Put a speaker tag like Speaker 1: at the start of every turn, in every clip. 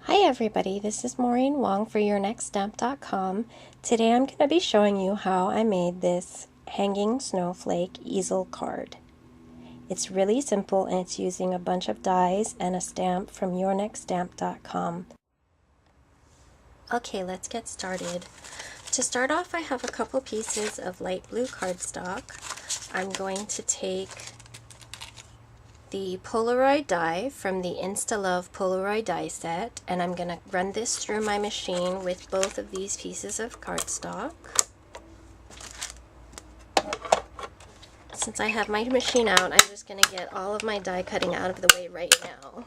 Speaker 1: Hi everybody, this is Maureen Wong for YourNextStamp.com. Today I'm going to be showing you how I made this hanging snowflake easel card. It's really simple and it's using a bunch of dies and a stamp from YourNextStamp.com. Okay, let's get started. To start off, I have a couple pieces of light blue cardstock. I'm going to take the Polaroid die from the Insta-Love Polaroid die set, and I'm going to run this through my machine with both of these pieces of cardstock. Since I have my machine out, I'm just going to get all of my die cutting out of the way right now.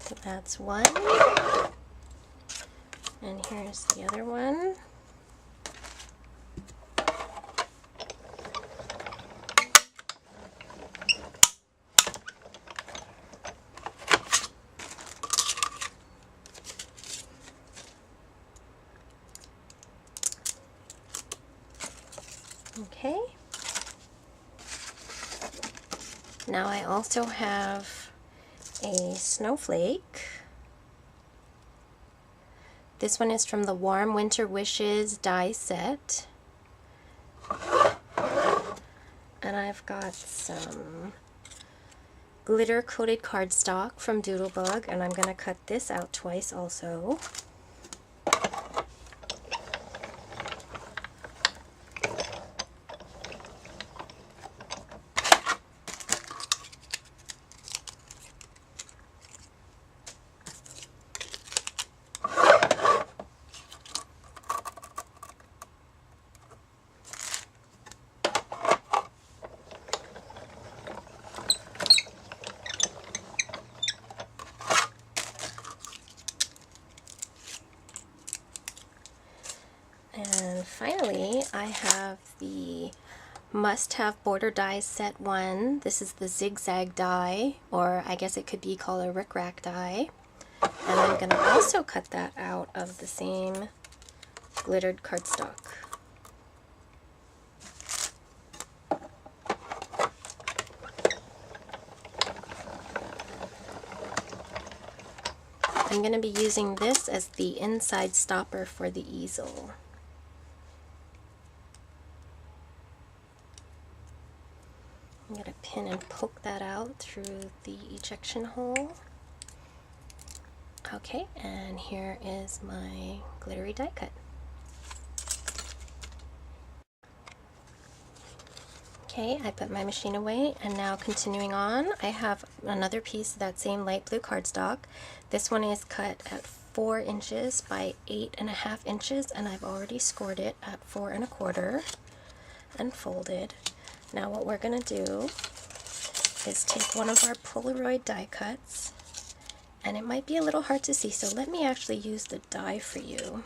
Speaker 1: So that's one. And here's the other one. Okay. Now I also have a snowflake. This one is from the Warm Winter Wishes die set. And I've got some glitter coated cardstock from Doodlebug, and I'm going to cut this out twice also. And finally, I have the must-have border dies set 1. This is the zigzag die, or I guess it could be called a rickrack die. And I'm going to also cut that out of the same glittered cardstock. I'm going to be using this as the inside stopper for the easel. I'm going to pin and poke that out through the ejection hole. Okay, and here is my glittery die cut. Okay, I put my machine away, and now continuing on, I have another piece of that same light blue cardstock. This one is cut at 4 inches by 8.5 inches, and I've already scored it at 4 1/4 and folded. Now what we're going to do is take one of our Polaroid die cuts, and it might be a little hard to see, so let me actually use the die for you.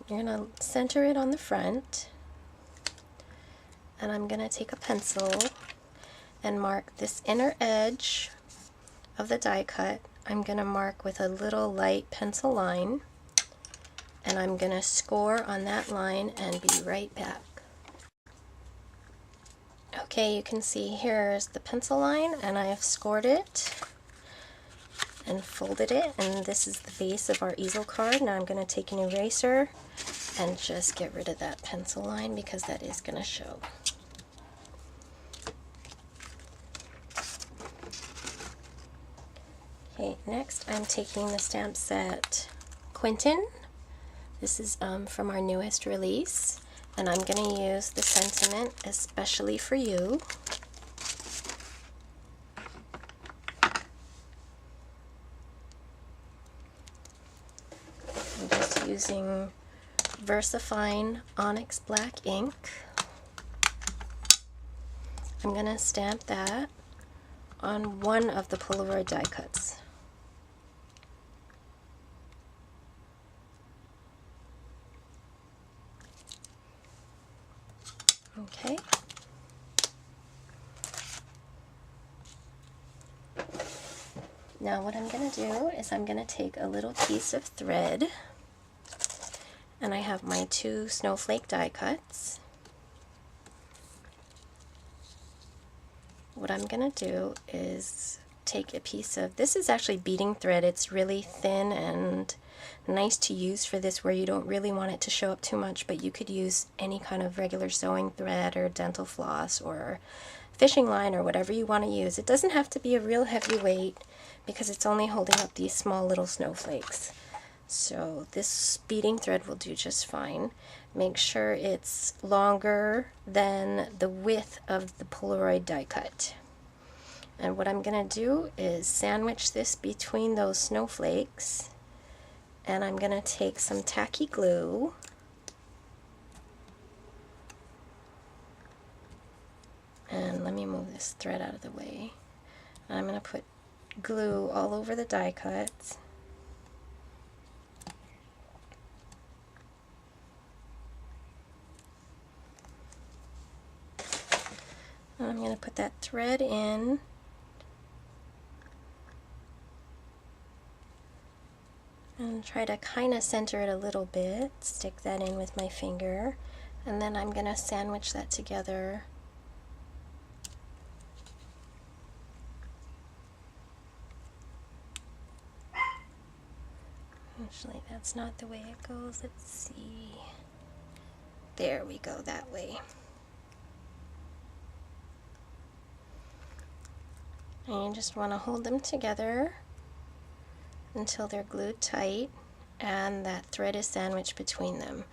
Speaker 1: You're going to center it on the front, and I'm going to take a pencil and mark this inner edge of the die cut. I'm going to mark with a little light pencil line, and I'm going to score on that line and be right back. Okay, you can see here's the pencil line, and I have scored it and folded it, and this is the base of our easel card. Now I'm going to take an eraser and just get rid of that pencil line because that is going to show. Okay, next I'm taking the stamp set Quentin. This is from our newest release, and I'm going to use the sentiment especially for you. I'm just using VersaFine Onyx Black ink. I'm going to stamp that on one of the Polaroid die cuts. Okay. Now what I'm going to do is I'm going to take a little piece of thread, And I have my 2 snowflake die cuts. What I'm going to do is take a piece of, this is actually beading thread. It's really thin and nice to use for this where you don't really want it to show up too much, but you could use any kind of regular sewing thread or dental floss or fishing line or whatever you want to use. It doesn't have to be a real heavy weight because it's only holding up these small little snowflakes. So this beading thread will do just fine. Make sure it's longer than the width of the Polaroid die cut. And what I'm going to do is sandwich this between those snowflakes, and I'm going to take some tacky glue and let me move this thread out of the way. I'm going to put glue all over the die cuts. And I'm going to put that thread in and try to kind of center it a little bit, stick that in with my finger, and then I'm going to sandwich that together. Actually, that's not the way it goes. Let's see. There we go, that way. And you just want to hold them together until they're glued tight and that thread is sandwiched between them.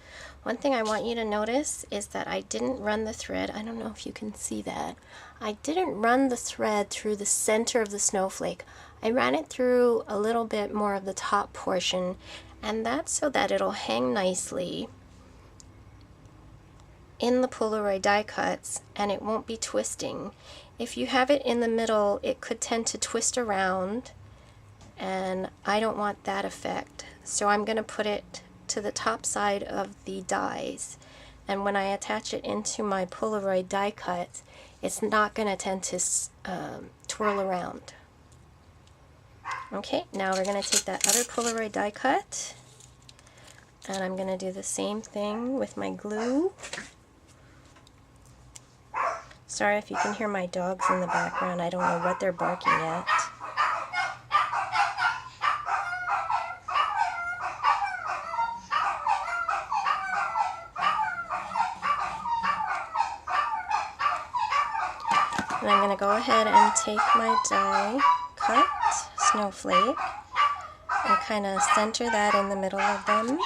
Speaker 1: One thing I want you to notice is that I didn't run the thread. I don't know if you can see that. I didn't run the thread through the center of the snowflake. I ran it through a little bit more of the top portion, and that's so that it'll hang nicely in the Polaroid die cuts and it won't be twisting. If you have it in the middle, it could tend to twist around, and I don't want that effect. So I'm going to put it to the top side of the dies, and when I attach it into my Polaroid die cut, it's not going to tend to twirl around. Okay, now we're going to take that other Polaroid die cut, and I'm going to do the same thing with my glue. Sorry if you can hear my dogs in the background. I don't know what they're barking at. And I'm going to go ahead and take my die cut snowflake and kind of center that in the middle of them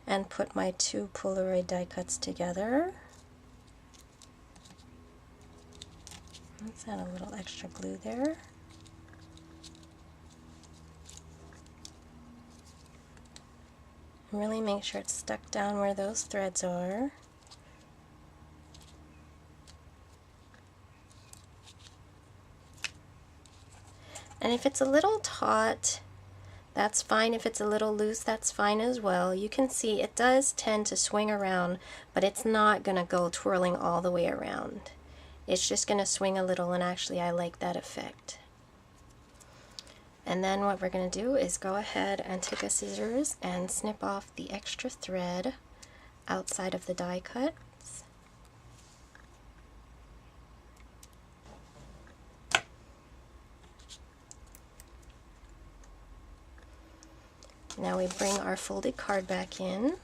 Speaker 1: and put my 2 Polaroid die cuts together. Let's add a little extra glue there. Really make sure it's stuck down where those threads are. And if it's a little taut, that's fine. If it's a little loose, that's fine as well. You can see it does tend to swing around, but it's not going to go twirling all the way around. It's just going to swing a little, and actually I like that effect. And then what we're going to do is go ahead and take a scissors and snip off the extra thread outside of the die cuts. Now we bring our folded card back in,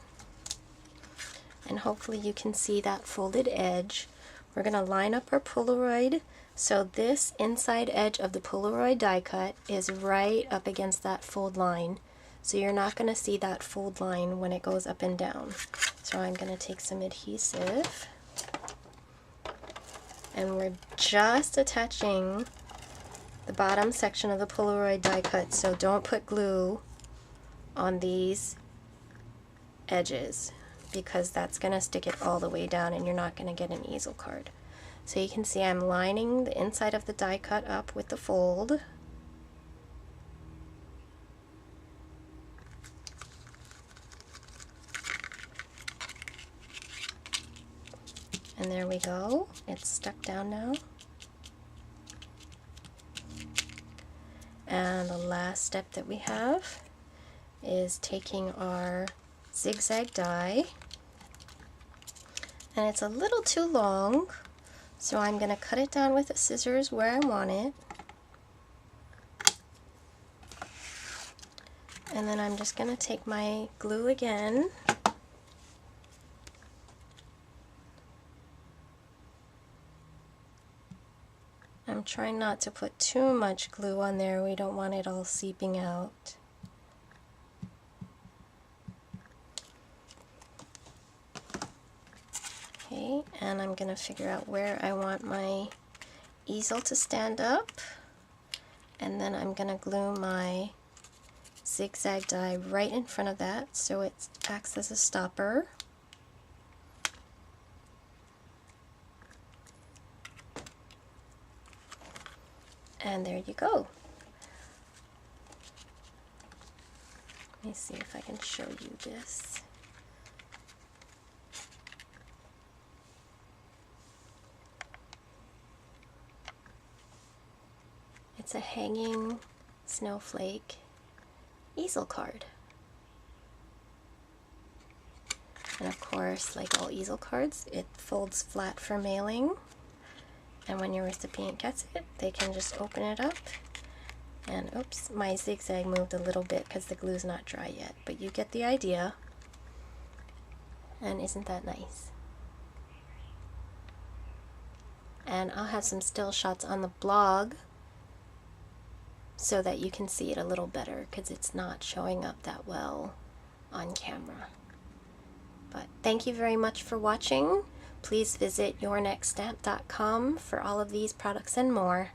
Speaker 1: and hopefully you can see that folded edge. We're going to line up our Polaroid so this inside edge of the Polaroid die cut is right up against that fold line. So you're not going to see that fold line when it goes up and down. So I'm going to take some adhesive, and we're just attaching the bottom section of the Polaroid die cut, so don't put glue on these edges, because that's going to stick it all the way down and you're not going to get an easel card. So you can see I'm lining the inside of the die cut up with the fold. And there we go. It's stuck down now. And the last step that we have is taking our zigzag die, and it's a little too long, so I'm going to cut it down with the scissors where I want it. And then I'm just going to take my glue again. I'm trying not to put too much glue on there. We don't want it all seeping out. Okay, and I'm going to figure out where I want my easel to stand up. And then I'm going to glue my zigzag die right in front of that so it acts as a stopper. And there you go. Let me see if I can show you this. It's a hanging snowflake easel card. And of course, like all easel cards, it folds flat for mailing. And when your recipient gets it, they can just open it up. And oops, my zigzag moved a little bit because the glue's not dry yet, but you get the idea. And isn't that nice? And I'll have some still shots on the blog so that you can see it a little better because it's not showing up that well on camera. But thank you very much for watching. Please visit yournextstamp.com for all of these products and more.